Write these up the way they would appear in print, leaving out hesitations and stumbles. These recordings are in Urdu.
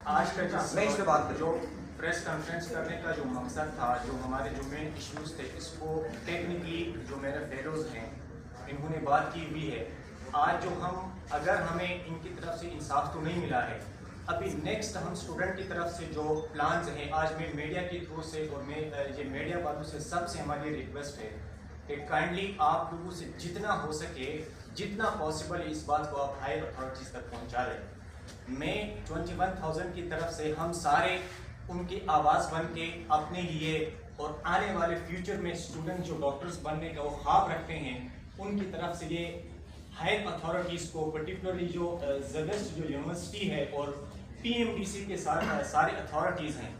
آج کا جو پریس کانفرنس کرنے کا جو مقصد تھا، جو ہمارے جو مین ایشوز تھے، اس کو ٹیکنیکلی جو میرے فیلوز ہیں انہوں نے بات کی ہوئی ہے. آج جو اگر ہمیں ان کی طرف سے انصاف تو نہیں ملا ہے، ابھی نیکسٹ ہم اسٹوڈنٹ کی طرف سے جو پلانز ہیں، آج میں میڈیا کے تھرو سے اور میں یہ میڈیا والوں سے سب سے ہماری ریکویسٹ ہے کہ کائنڈلی آپ لوگوں سے جتنا ہو سکے، جتنا پاسبل اس بات کو آپ ہائر اتھارٹیز تک پہنچا دیں. میں 21,000 کی طرف سے ہم سارے ان کی آواز بن کے اپنے لیے اور آنے والے فیوچر میں اسٹوڈنٹ جو ڈاکٹرز بننے کا وہ خواب رکھتے ہیں، ان کی طرف سے یہ ہائر اتھارٹیز کو پرٹیکولرلی جو زبیسٹ جو یونیورسٹی ہے اور PMDC کے سارے اتھارٹیز ہیں،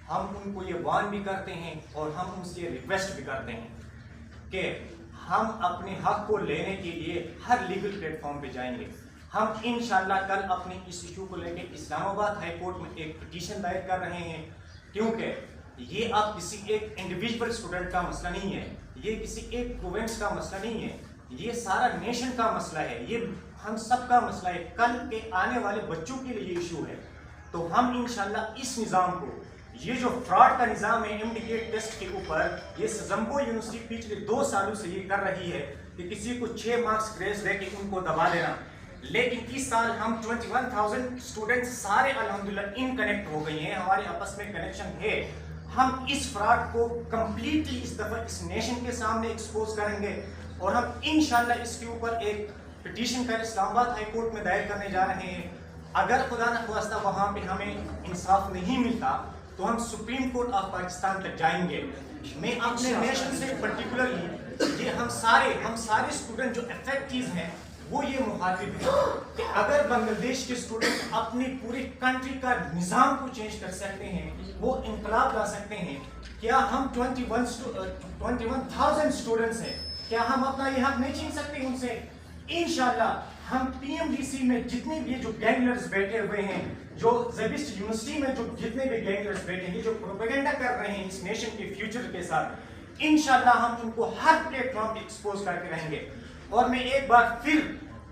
ہم ان کو یہ وارن بھی کرتے ہیں اور ہم ان سے ریکویسٹ بھی کرتے ہیں کہ ہم اپنے حق کو لینے کے لیے ہر لیگل پلیٹ فارم پہ جائیں گے. ہم انشاءاللہ کل اپنے اس ایشو کو لے کے اسلام آباد ہائی کورٹ میں ایک پٹیشن دائر کر رہے ہیں، کیونکہ یہ اب کسی ایک انڈیویجول اسٹوڈنٹ کا مسئلہ نہیں ہے، یہ کسی ایک پروونس کا مسئلہ نہیں ہے، یہ سارا نیشن کا مسئلہ ہے، یہ ہم سب کا مسئلہ ہے، کل کے آنے والے بچوں کے لیے یہ ایشو ہے. تو ہم انشاءاللہ اس نظام کو، یہ جو فراڈ کا نظام ہے MDK ٹیسٹ کے اوپر، یہ سزمبو یونیورسٹی پچھلے 2 سالوں سے یہ کر رہی ہے کہ کسی کو 6 مارکس گریس دے کے ان کو دبا دینا. لیکن اس سال ہم 21,000 اسٹوڈنٹ سارے الحمدللہ ان کنیکٹ ہو گئی ہیں، ہمارے آپس میں کنیکشن ہے. ہم اس فراڈ کو کمپلیٹلی اس دفعہ اس نیشن کے سامنے ایکسپوز کریں گے اور ہم انشاءاللہ اس کے اوپر ایک پٹیشن کا اسلام آباد ہائی کورٹ میں دائر کرنے جا رہے ہیں. اگر خدا نخواستہ وہاں پہ ہمیں انصاف نہیں ملتا تو ہم سپریم کورٹ آف پاکستان تک جائیں گے. میں اپنے نیشن سے پرٹیکولرلی یہ ہم سارے اسٹوڈنٹ جو افیکٹیز ہیں وہ یہ مخاطب ہیں کہ اگر بنگلہ دیش کے اسٹوڈنٹ اپنی پوری کنٹری کا نظام کو چینج کر سکتے ہیں، وہ انقلاب لا سکتے ہیں، کیا ہم 21,000 اسٹوڈنٹس ہیں، کیا ہم اپنا یہ حق نہیں چھین سکتے ان سے؟ انشاءاللہ ہم PMDC میں جتنے بھی جو گینگلرز بیٹھے ہوئے ہیں، جو زبیسٹ یونیورسٹی میں جو جتنے بھی گینگلرز بیٹھے ہیں، جو پروپیگنڈا کر رہے ہیں اس نیشن کے فیوچر کے ساتھ، انشاءاللہ ہم ان کو ہر پلیٹ فارم ایکسپوز کر کے رہیں گے. اور میں ایک بار پھر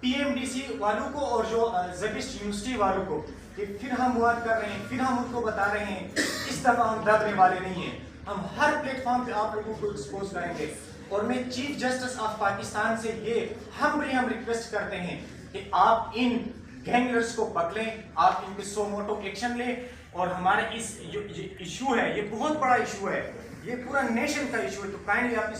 PMDC والوں کو اور جو زبیسٹ یونیورسٹی والوں کو کہ پھر ہم وعد کر رہے ہیں، پھر ہم ان کو بتا رہے ہیں اس دفعہ ہم دبنے والے نہیں ہیں، ہم ہر پلیٹ فارم پہ آپ لوگوں کو ایکسپوز کریں گے. اور میں چیف جسٹس آف پاکستان سے یہ ہم ریکویسٹ کرتے ہیں کہ آپ ان گینگلرز کو پکڑیں، آپ ان پہ سو موٹو ایکشن لیں اور ہمارے اس ایشو ہے، یہ بہت بڑا ایشو ہے، یہ پورا نیشن کا ایشو ہے. تو کائنڈلی آپ